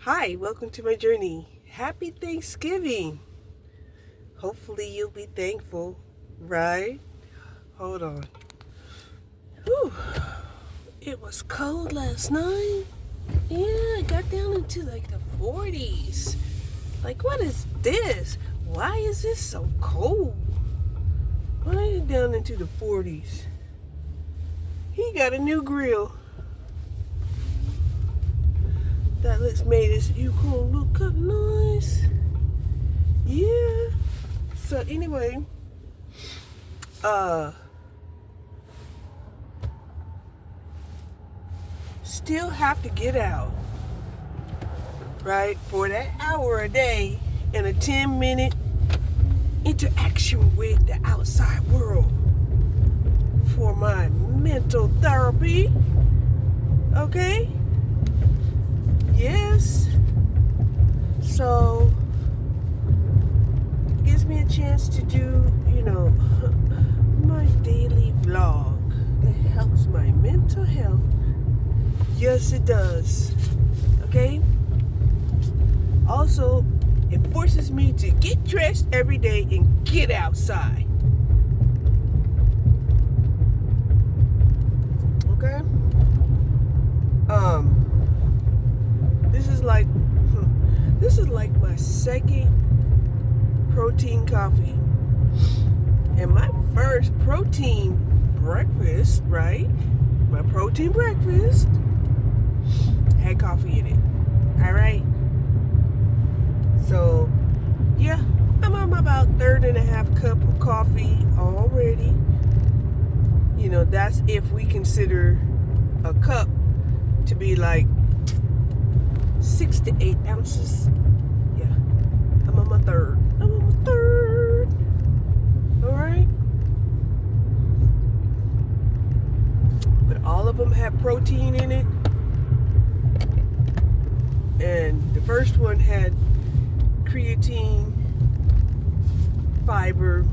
Hi, welcome to my journey. Happy Thanksgiving. Hopefully you'll be thankful, right? Hold on. Whew. It was cold last night. Yeah, it got down into like the 40s. Like, what is this? Why is this so cold? Why is it down into the 40s? He got a new grill. That looks made his Yukon look up nice. Yeah. So anyway, still have to get out, right? For that hour a day and a 10-minute interaction with the outside world for my mental therapy. Okay? Yes. So it gives me a chance to do, my daily vlog that helps my mental health. Yes, it does. Okay? Also, it forces me to get dressed every day and get outside. Okay? This is like my second protein coffee. And my first protein breakfast, right? My protein breakfast had coffee in it. All right. So, yeah, I'm on about third and a half cup of coffee already. That's if we consider a cup to be like 6 to 8 ounces. Yeah, I'm on my third. All right. But all of them have protein in it. And the first one had creatine, fiber,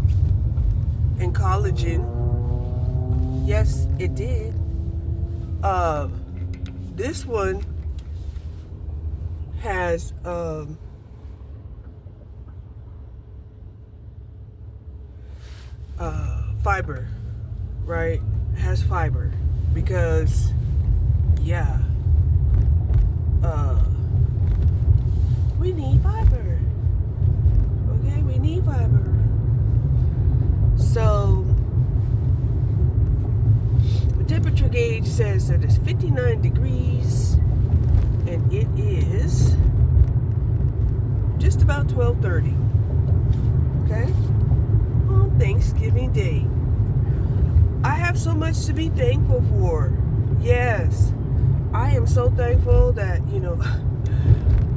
and collagen. Yes, it did. This one has fiber, right? It has fiber because, yeah, we need fiber. Okay, we need fiber. So the temperature gauge says that it's 59 degrees and it is just about 12:30. Okay? On Thanksgiving Day. I have so much to be thankful for. Yes. I am so thankful that,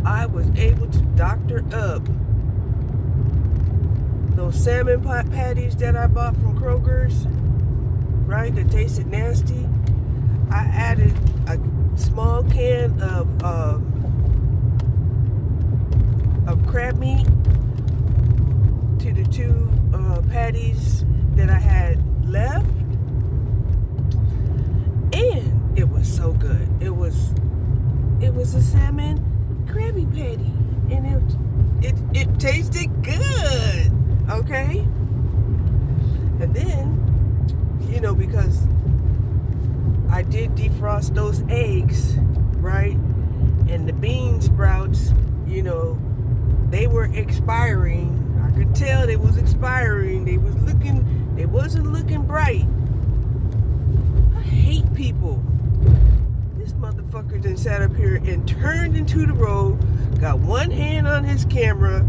I was able to doctor up those salmon patties that I bought from Kroger's, right? That tasted nasty. I added a small can of crab meat to the two patties that I had left, and it was so good. It was a salmon Krabby Patty, and it tasted good. Okay, and then because I did defrost those eggs, right, and the bean sprouts, they were expiring. I could tell they was expiring. They wasn't looking bright. I hate people. This motherfucker then sat up here and turned into the road, got one hand on his camera,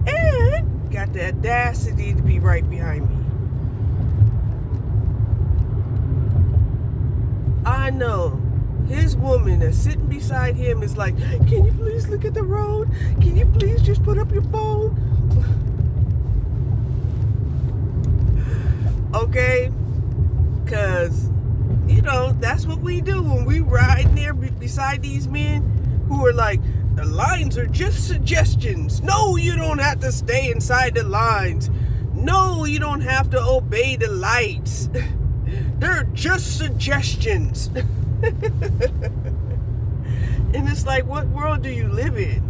and got the audacity to be right behind me. I know his woman that's sitting beside him is like, can you please look at the road? Can you please just put up your phone? Okay? Because that's what we do when we ride there beside these men who are like, the lines are just suggestions. No, you don't have to stay inside the lines. No, you don't have to obey the lights. They're just suggestions. And it's like, what world do you live in?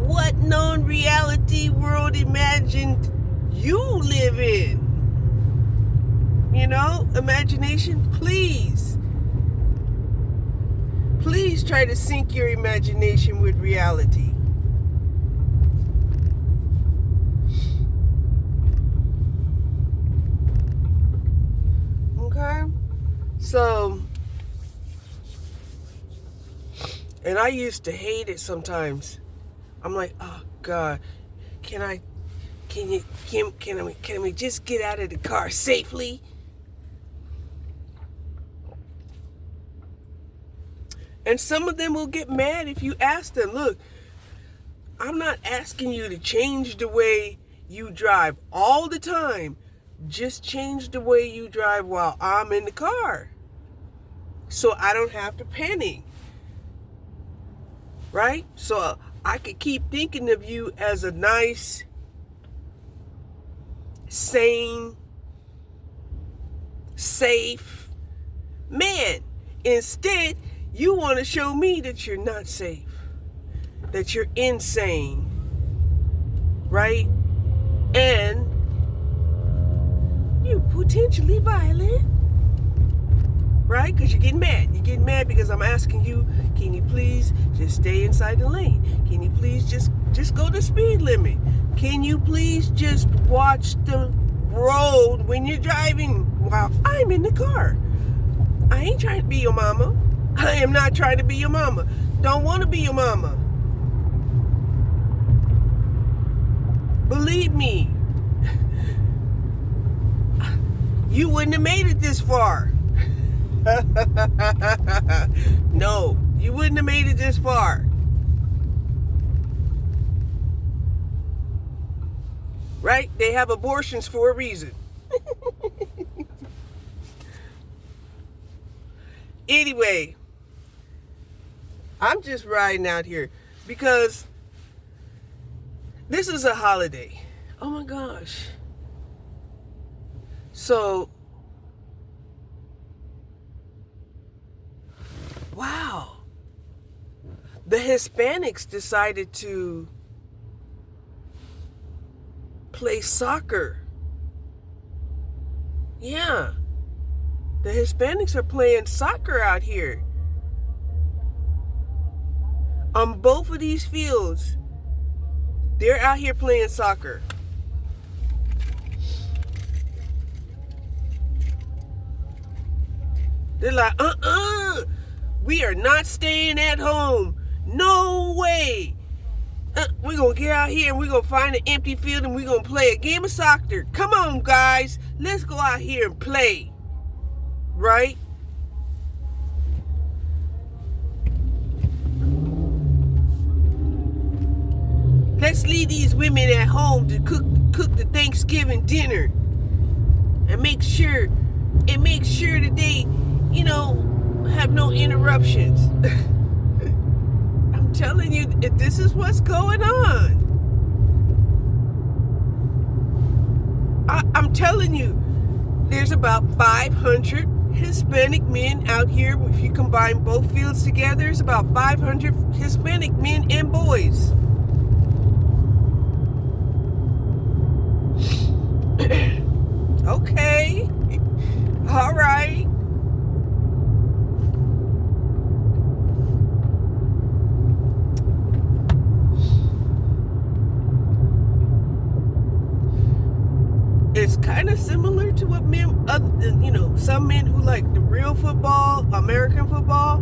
What non-reality world imagined you live in? You know, imagination, please. Please try to sync your imagination with reality. Okay? So, and I used to hate it sometimes. I'm like, oh God, can we just get out of the car safely? And some of them will get mad if you ask them, look, I'm not asking you to change the way you drive all the time. Just change the way you drive while I'm in the car, so I don't have to panic. Right? So I could keep thinking of you as a nice, sane, safe man. Instead, you want to show me that you're not safe, that you're insane, right? And you're potentially violent, right? Because you're getting mad. You're getting mad because I'm asking you, can you please just stay inside the lane? Can you please just go the speed limit? Can you please just watch the road when you're driving while I'm in the car? I ain't trying to be your mama. I am not trying to be your mama. Don't want to be your mama. Believe me, you wouldn't have made it this far. No, you wouldn't have made it this far. Right? They have abortions for a reason. Anyway, I'm just riding out here because this is a holiday. Oh my gosh. So, wow. The Hispanics decided to play soccer. Yeah. The Hispanics are playing soccer out here. On both of these fields, they're out here playing soccer. They're like, we are not staying at home. No way. We're going to get out here and we're going to find an empty field and we're going to play a game of soccer. Come on, guys. Let's go out here and play. Right? Let's leave these women at home to cook the Thanksgiving dinner and make sure that they, have no interruptions. I'm telling you, this is what's going on. I'm telling you, there's about 500 Hispanic men out here. If you combine both fields together, it's about 500 Hispanic men and boys. Okay. All right. It's kind of similar to what some men who like the real football, American football,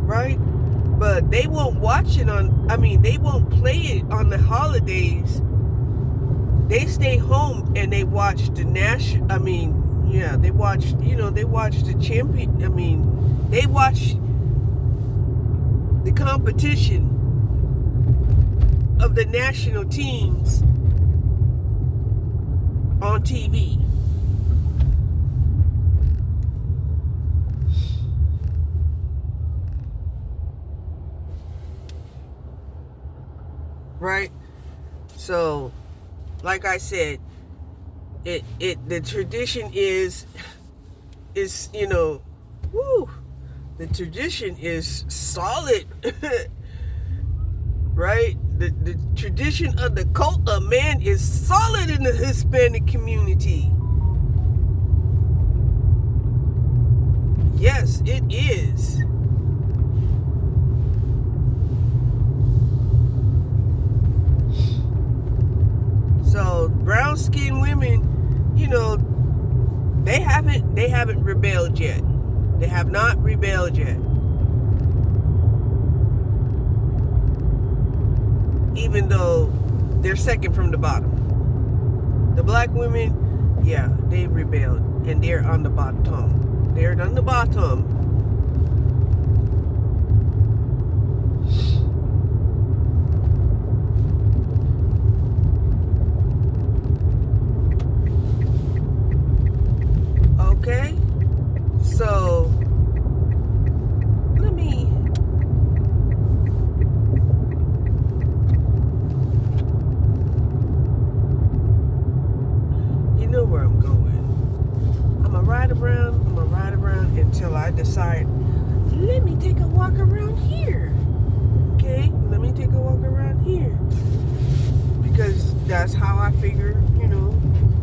right? But they won't watch it they won't play it on the holidays. They stay home and they watch the they watch the champion. They watch the competition of the national teams on TV. Right? So, like I said, the tradition is The tradition is solid, right? The tradition of the cult of man is solid in the Hispanic community. Yes, it is. So brown-skinned women, you know, they haven't rebelled yet. They have not rebelled yet. Even though they're second from the bottom. The black women, yeah, they rebelled and they're on the bottom. They're on the bottom. Okay? So, let me... You know where I'm going. I'm going to ride around until I decide, let me take a walk around here. Okay? Let me take a walk around here. Because that's how I figure, you know,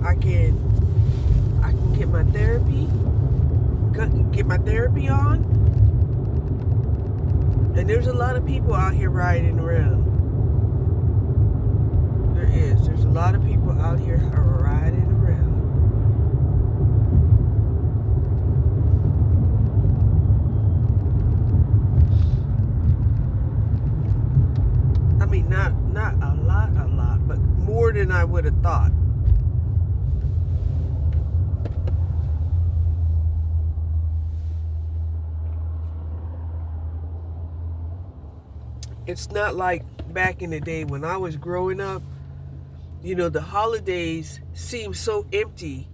I can get my therapy on. And there's a lot of people out here riding around. There's a lot of people out here riding around. I mean, not a lot, but more than I would have thought. It's not like back in the day when I was growing up, you know, the holidays seemed so empty.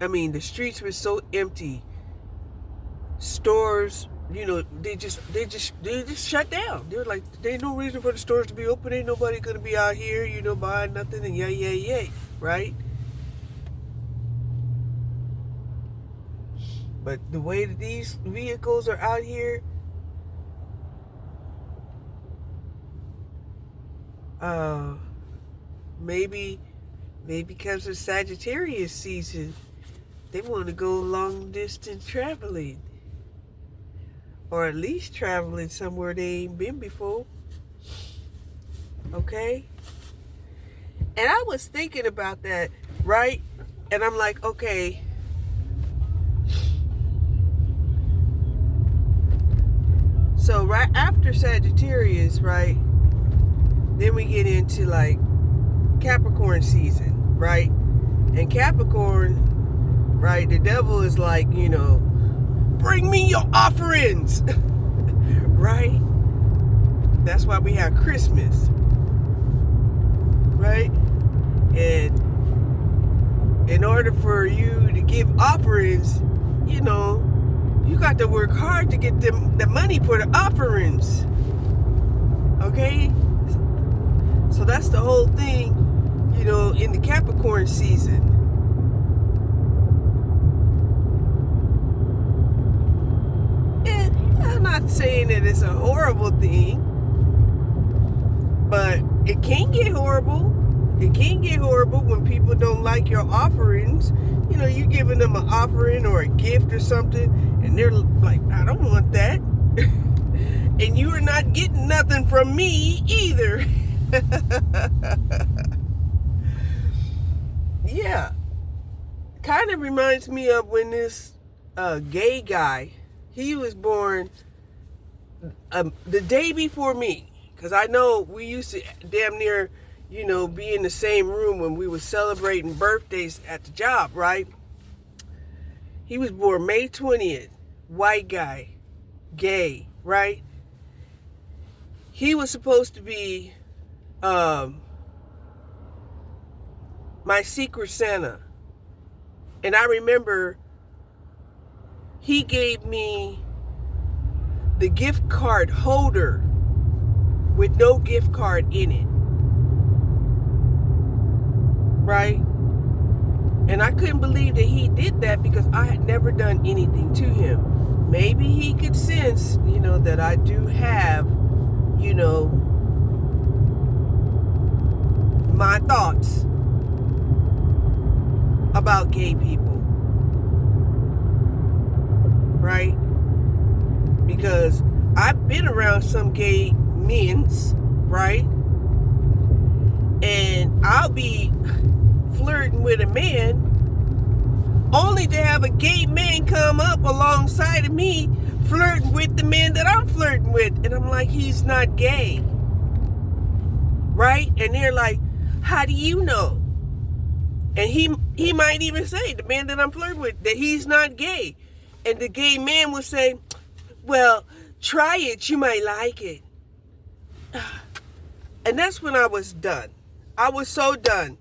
I mean, the streets were so empty. Stores, you know, they just shut down. They were like, there ain't no reason for the stores to be open. Ain't nobody gonna be out here, you know, buying nothing and yay, right? But the way that these vehicles are out here, maybe because of Sagittarius season, they want to go long distance traveling. Or at least traveling somewhere they ain't been before. Okay? And I was thinking about that, right? And I'm like, okay, so right after Sagittarius, right, then we get into like Capricorn season, right? And Capricorn, right, the devil is like, you know, bring me your offerings, right? That's why we have Christmas, right? And in order for you to give offerings, you know, you got to work hard to get the money for the offerings. Okay? So that's the whole thing, you know, in the Capricorn season. And I'm not saying that it's a horrible thing, but it can get horrible. It can get horrible when people don't like your offerings. You know, you giving them an offering or a gift or something, and they're like, I don't want that. And you are not getting nothing from me either. Yeah. Kind of reminds me of when this gay guy, he was born the day before me. Because I know we used to damn near, you know, be in the same room when we were celebrating birthdays at the job, right? He was born May 20th, white guy, gay, right? He was supposed to be my secret Santa. And I remember he gave me the gift card holder with no gift card in it. Right? And I couldn't believe that he did that because I had never done anything to him. Maybe he could sense, that I do have, my thoughts about gay people. Right? Because I've been around some gay men's, right? And I'll be flirting with a man only to have a gay man come up alongside of me flirting with the man that I'm flirting with. And I'm like, he's not gay. Right? And they're like, how do you know? And he might even say, the man that I'm flirting with, that he's not gay. And the gay man will say, well, try it, you might like it. And that's when I was done. I was so done,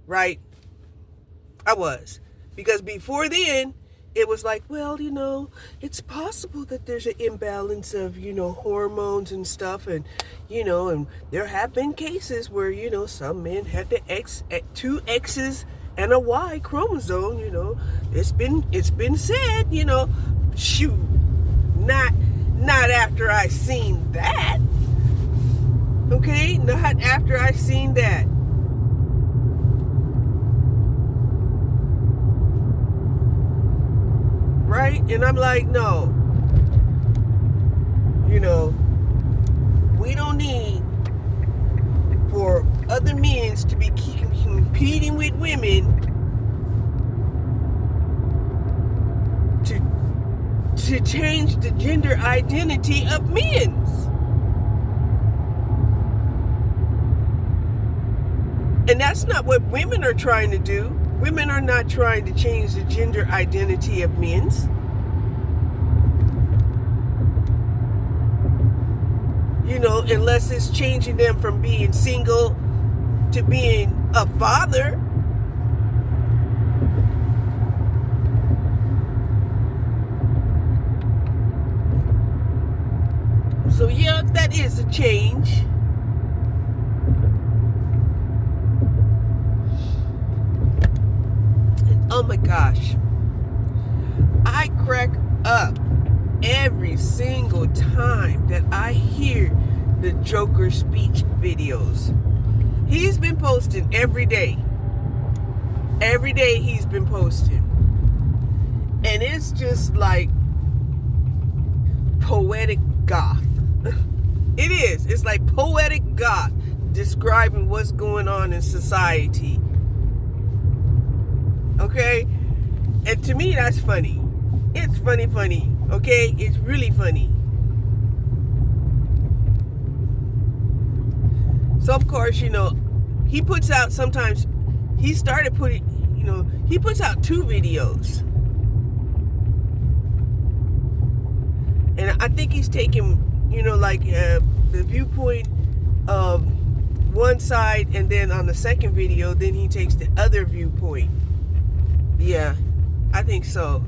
right? I was. Because before then, it was like, well, it's possible that there's an imbalance of, hormones and stuff. And, and there have been cases where, some men had two X's and a Y chromosome, it's been said, shoot, not after I seen that. Okay, not after I seen that. Right? And I'm like, no. We don't need for other men to be competing with women to change the gender identity of men. And that's not what women are trying to do. Women are not trying to change the gender identity of men's. Unless it's changing them from being single to being a father. So yeah, that is a change. And oh my gosh, I crack up every single time that I hear the Joker speech videos. He's been posting every day. Every day he's been posting. And it's just like poetic goth. It is. It's like poetic goth describing what's going on in society. Okay? And to me, that's funny. It's funny. Okay? It's really funny. So, of course, he puts out sometimes, he started putting, he puts out 2 videos. And I think he's taking, the viewpoint of one side, and then on the second video, then he takes the other viewpoint. Yeah, I think so.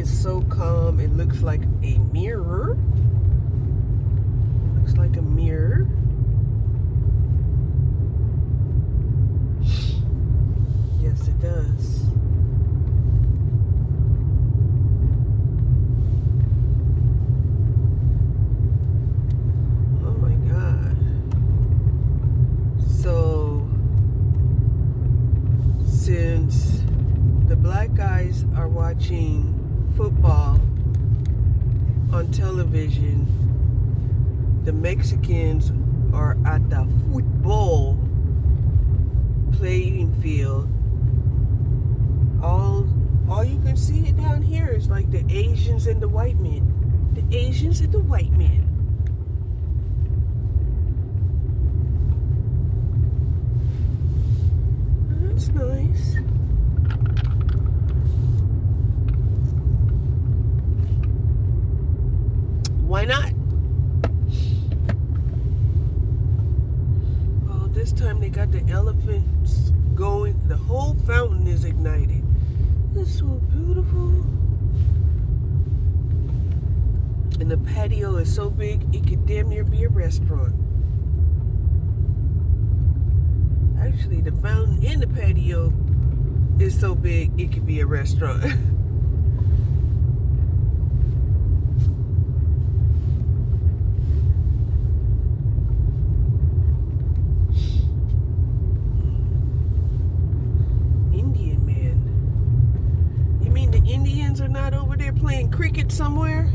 So calm, it looks like a mirror. Looks like a mirror. Yes, it does. Oh my God. So, since the black guys are watching football on television, the Mexicans are at the football playing field. All you can see down here is like the Asians and the white men. The Asians and the white men. That's nice. this time they got the elephants going. The whole fountain is ignited. It's so beautiful. And the patio is so big, it could damn near be a restaurant. Actually, the fountain in the patio is so big, it could be a restaurant. Indian man. You mean the Indians are not over there playing cricket somewhere?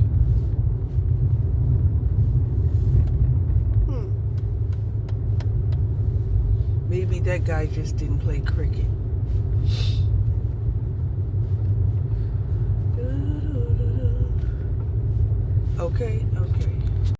Maybe that guy just didn't play cricket. Okay, okay.